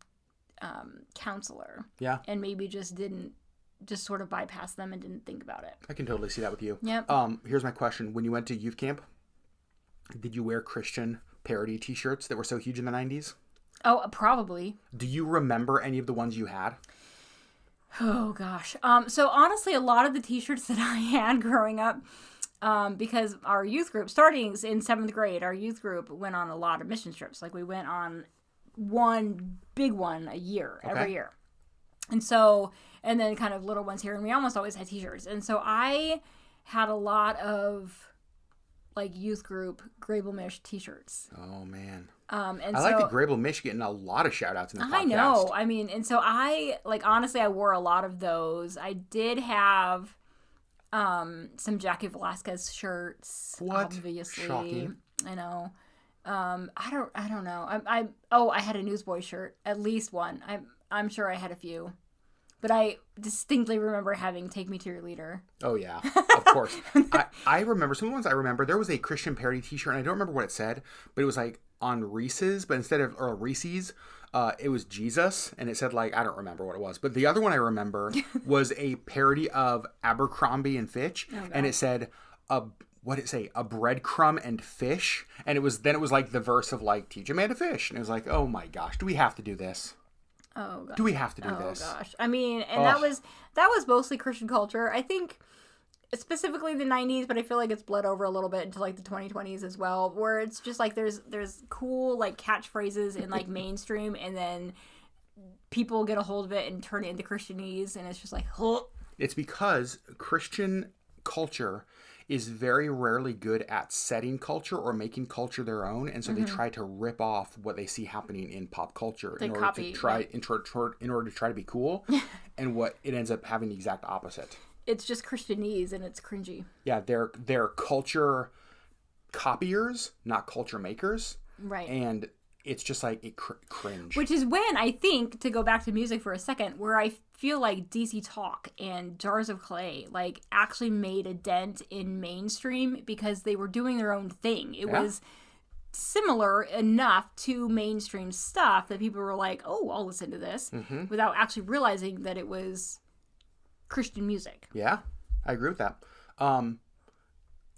counselor. Yeah. And maybe just sort of bypass them and didn't think about it. I can totally see that with you. Yep. Here's my question. When you went to youth camp, did you wear Christian parody t-shirts that were so huge in the 90s? Oh, probably. Do you remember any of the ones you had? Oh, gosh. So honestly, a lot of the t-shirts that I had growing up, because our youth group, starting in 7th grade, our youth group went on a lot of mission trips. Like we went on one big one a year, every year. And so, and then kind of little ones here, and we almost always had t-shirts. And so I had a lot of like youth group Grable Mish t-shirts. Oh man. And I like the Grable Mish getting a lot of shout outs in the podcast. I know. I mean, and so honestly, I wore a lot of those. I did have some Jackie Velasquez shirts. What? Obviously. Shocking. I know. I don't know. I had a Newsboy shirt, at least one. I'm sure I had a few. But I distinctly remember having Take Me to Your Leader. Oh, yeah. Of course. I remember, some of the ones I remember, there was a Christian parody t-shirt, and I don't remember what it said, but it was like on Reese's, but instead of, or Reese's, it was Jesus, and it said like, I don't remember what it was. But the other one I remember was a parody of Abercrombie and Fitch, and it said, what did it say? A breadcrumb and fish. And it was like the verse of like, teach a man to fish. And it was like, oh my gosh, do we have to do this? Oh gosh. Do we have to do this? Oh gosh. I mean, and that was mostly Christian culture. I think specifically the 90s, but I feel like it's bled over a little bit into like the 2020s as well, where it's just like there's cool like catchphrases in like mainstream, and then people get a hold of it and turn it into Christianese, and it's just like, oh. It's because Christian culture is very rarely good at setting culture or making culture their own, and so they try to rip off what they see happening in pop culture in order to try to be cool, and what it ends up having the exact opposite. It's just Christianese, and it's cringy. Yeah, they're culture copiers, not culture makers. Right. And it's just like cringe. Which is when, I think, to go back to music for a second, where I feel like DC Talk and Jars of Clay like actually made a dent in mainstream because they were doing their own thing. It was similar enough to mainstream stuff that people were like, oh, I'll listen to this, without actually realizing that it was Christian music. Yeah, I agree with that.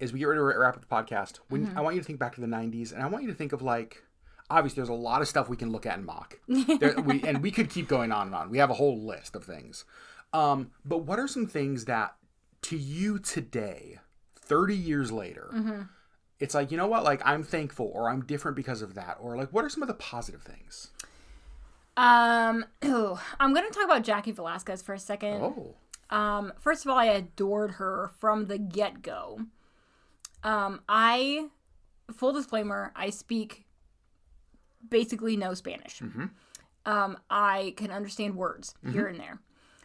As we get ready to wrap up the podcast, I want you to think back to the 90s, and I want you to think of like, obviously there's a lot of stuff we can look at and mock. And we could keep going on and on. We have a whole list of things. But what are some things that to you today, 30 years later, it's like, you know what, like I'm thankful or I'm different because of that, or like what are some of the positive things? I'm going to talk about Jackie Velasquez for a second. First of all, I adored her from the get-go. Full disclaimer, I speak basically no Spanish. I can understand words here and there.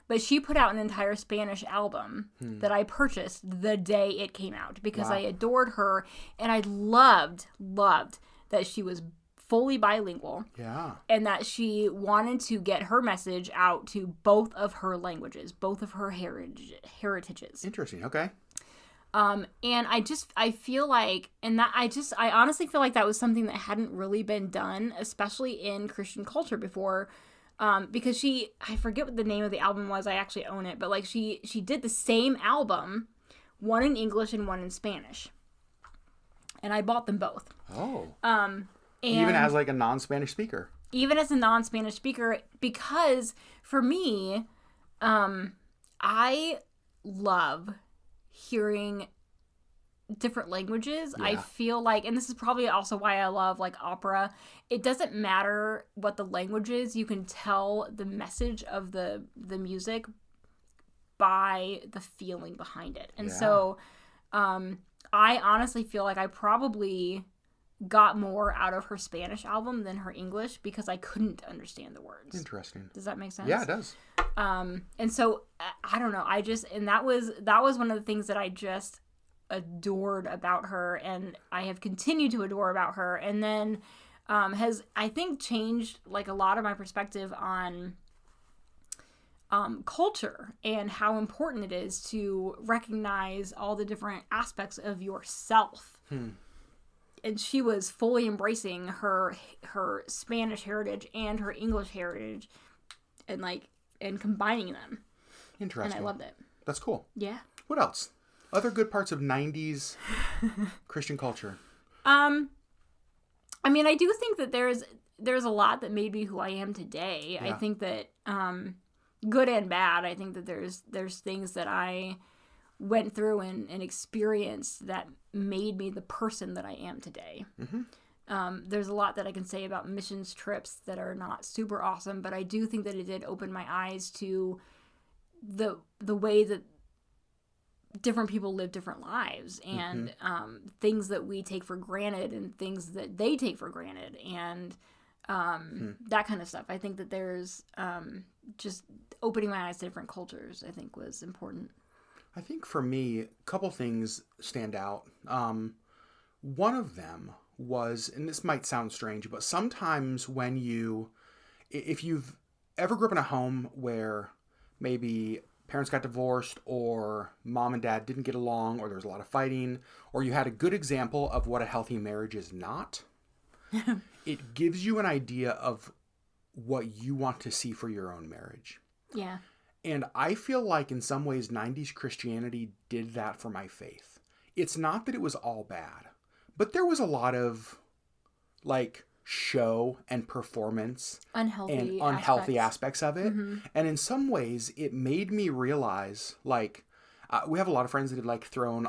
But she put out an entire Spanish album that I purchased the day it came out because I adored her, and I loved that she was fully bilingual. Yeah. And that she wanted to get her message out to both of her languages, both of her heritages. Interesting. Okay. And I feel like, I honestly feel like that was something that hadn't really been done, especially in Christian culture before. Because I forget what the name of the album was. I actually own it, but like she did the same album, one in English and one in Spanish, and I bought them both. And even as like a non-Spanish speaker. Even as a non-Spanish speaker, because for me, I love hearing different languages. I feel like, and this is probably also why I love like opera, it doesn't matter what the language is, you can tell the message of the music by the feeling behind it. And so I honestly feel like I probably got more out of her Spanish album than her English because I couldn't understand the words. Interesting. Does that make sense? Yeah, it does. And so I don't know, and that was one of the things that I just adored about her, and I have continued to adore about her, and then has, I think, changed like a lot of my perspective on culture and how important it is to recognize all the different aspects of yourself. And she was fully embracing her Spanish heritage and her English heritage, and combining them. Interesting. And I loved it. That's cool. Yeah. What else? Other good parts of 90s Christian culture? I mean, I do think that there's a lot that made me who I am today. Yeah. I think that good and bad. I think that there's things that I went through and experienced that made me the person that I am today. There's a lot that I can say about missions trips that are not super awesome, but I do think that it did open my eyes to the way that different people live different lives, and things that we take for granted and things that they take for granted, and that kind of stuff. I think that there's just opening my eyes to different cultures, I think, was important. I think for me, a couple things stand out. One of them was, and this might sound strange, but sometimes if you've ever grew up in a home where maybe parents got divorced, or mom and dad didn't get along, or there was a lot of fighting, or you had a good example of what a healthy marriage is not, it gives you an idea of what you want to see for your own marriage. Yeah. And I feel like in some ways 90s Christianity did that for my faith. It's not that it was all bad, but there was a lot of like show and performance unhealthy aspects of it. And in some ways it made me realize, like, we have a lot of friends that had like thrown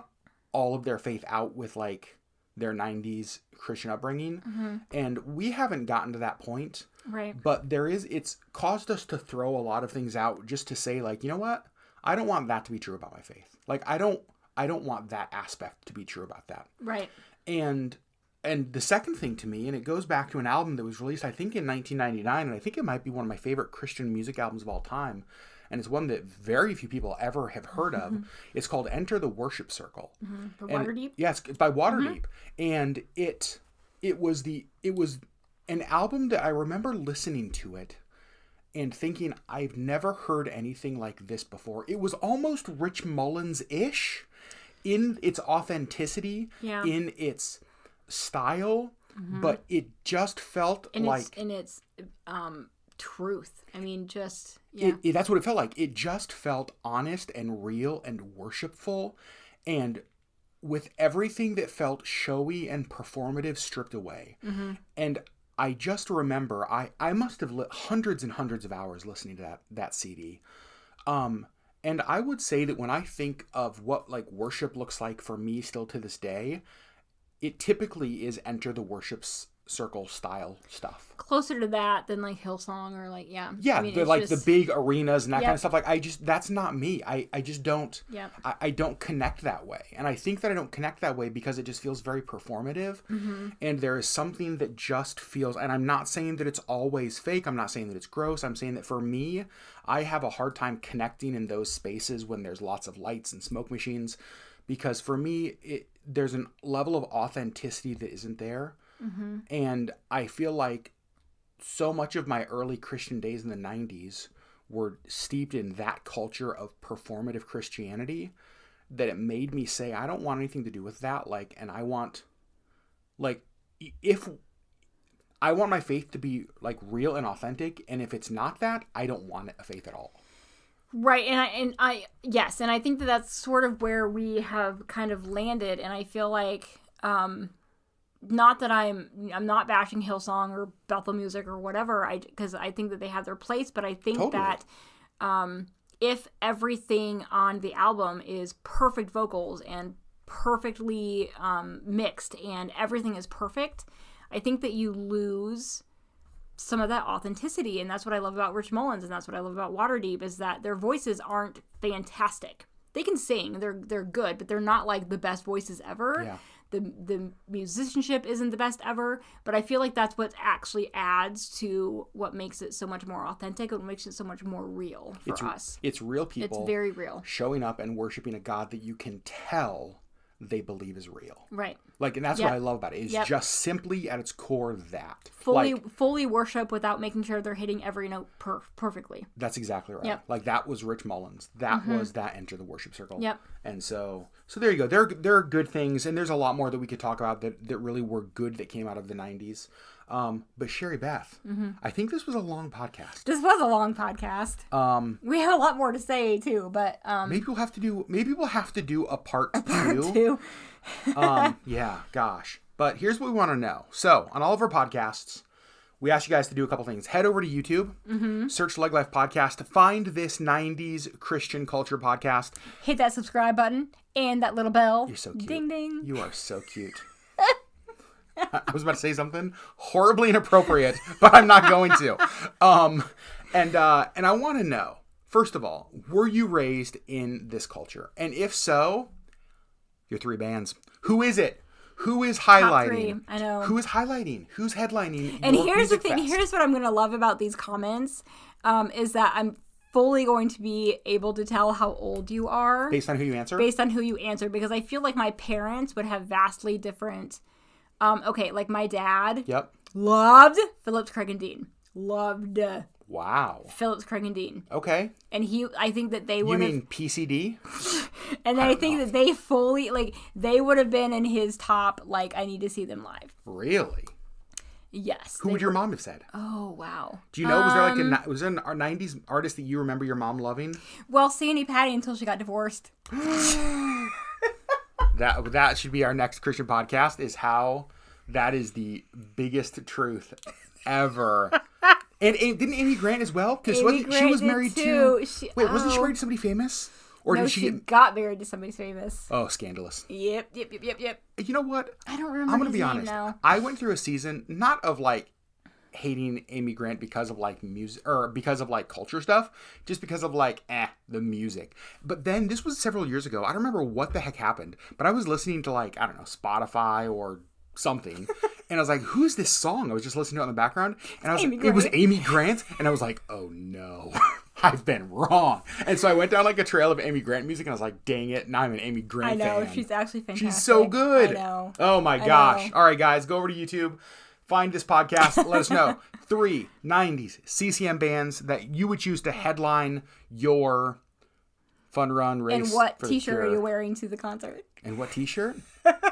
all of their faith out with like their 90s Christian upbringing, and we haven't gotten to that point, right? But it's caused us to throw a lot of things out just to say, like, you know what, I don't want that to be true about my faith. Like, I don't want that aspect to be true about that, right? And the second thing to me, and it goes back to an album that was released, I think, in 1999, and I think it might be one of my favorite Christian music albums of all time, and it's one that very few people ever have heard of. It's called Enter the Worship Circle. By Waterdeep? Yes, it's by Waterdeep. And it was an album that I remember listening to it and thinking, I've never heard anything like this before. It was almost Rich Mullins-ish in its authenticity, in its style, but it just felt in like its truth. I mean, just, that's what it felt like. It just felt honest and real and worshipful, and with everything that felt showy and performative stripped away. Mm-hmm. And I just remember, I must have hundreds and hundreds of hours listening to that CD. And I would say that when I think of what like worship looks like for me still to this day, it typically is Enter the Worship Circle style stuff. Closer to that than like Hillsong or like, I mean, the big arenas and that kind of stuff. Like that's not me. I just don't, I don't connect that way. And I think that I don't connect that way because it just feels very performative. Mm-hmm. And there is something that just feels, and I'm not saying that it's always fake. I'm not saying that it's gross. I'm saying that for me, I have a hard time connecting in those spaces when there's lots of lights and smoke machines, because for me, there's a level of authenticity that isn't there. Mm-hmm. And I feel like so much of my early Christian days in the 90s were steeped in that culture of performative Christianity that it made me say, I don't want anything to do with that. Like, and I want, like, if I want my faith to be like real and authentic, and if it's not that, I don't want a faith at all. Right. And I yes. And I think that that's sort of where we have kind of landed. And I feel like, not that I'm not bashing Hillsong or Bethel Music or whatever, because I think that they have their place, but I think that if everything on the album is perfect vocals and perfectly mixed and everything is perfect, I think that you lose some of that authenticity. And that's what I love about Rich Mullins, and that's what I love about Waterdeep, is that their voices aren't fantastic. They can sing, they're good, but they're not like the best voices ever. Yeah. The musicianship isn't the best ever, but I feel like that's what actually adds to what makes it so much more authentic, what makes it so much more real for us. It's real people. It's very real. Showing up and worshiping a God that you can tell they believe is real. Right. Like, and that's what I love about it. It's just simply at its core that. Fully worship without making sure they're hitting every note perfectly. That's exactly right. Yep. Like, that was Rich Mullins. That was that Enter the Worship Circle. Yep. And so there you go. There are good things, and there's a lot more that we could talk about that really were good that came out of the 90s. But Sherry Beth, I think this was a long podcast. This was a long podcast. We have a lot more to say too, but maybe we'll have to do a part two. Yeah, gosh. But here's what we want to know. So on all of our podcasts, we ask you guys to do a couple things. Head over to YouTube, search LeggLife Podcast to find this 90s Christian culture podcast. Hit that subscribe button and that little bell. You're so cute. Ding, ding. You are so cute. I was about to say something horribly inappropriate, but I'm not going to. And I want to know, first of all, were you raised in this culture? And if so, your three bands. Who is it? Who is highlighting? Top three. I know. Who is highlighting? Who's headlining? And here's the thing. Fest? Here's what I'm going to love about these comments, is that I'm fully going to be able to tell how old you are. Based on who you answer? Based on who you answer. Because I feel like my parents would have vastly different... okay, like my dad loved Phillips, Craig, and Dean. Loved. Wow. Phillips, Craig, and Dean. Okay. And I think that they would have... You mean PCD? And I think that they fully, like, they would have been in his top, like, I need to see them live. Really? Yes. Who would your mom have said? Oh, wow. Do you know, was there an 90s artist that you remember your mom loving? Well, Sandy Patty until she got divorced. That should be our next Christian podcast, is how that is the biggest truth ever. And didn't Amy Grant as well? Because she was married to... wasn't she married to somebody famous? Or no, did she got married to somebody famous. Oh, scandalous. Yep. You know what? I don't remember. I'm going to be honest. Now. I went through a season, not of like hating Amy Grant because of like music or because of like culture stuff, just because of like the music. But then this was several years ago. I don't remember what the heck happened, but I was listening to like, I don't know, Spotify or something, and I was like, who's this song? I was just listening to it in the background, and I was like, it was Amy Grant, and I was like, oh no, I've been wrong. And so I went down like a trail of Amy Grant music, and I was like, dang it, now I'm an Amy Grant fan. I know, she's actually fantastic. She's so good. I know. Oh my gosh. All right, guys, go over to YouTube, find this podcast, let us know 3 90s CCM bands that you would choose to headline your Fun Run race. And what t-shirt are you wearing to the concert? And what t-shirt?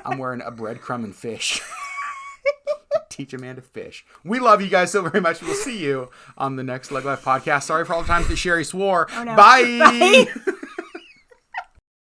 I'm wearing a breadcrumb and fish teach a man to fish. We love you guys so very much. We'll see you on the next LeggLife podcast. Sorry for all the times that Sherry swore. Oh, no. Bye. Bye.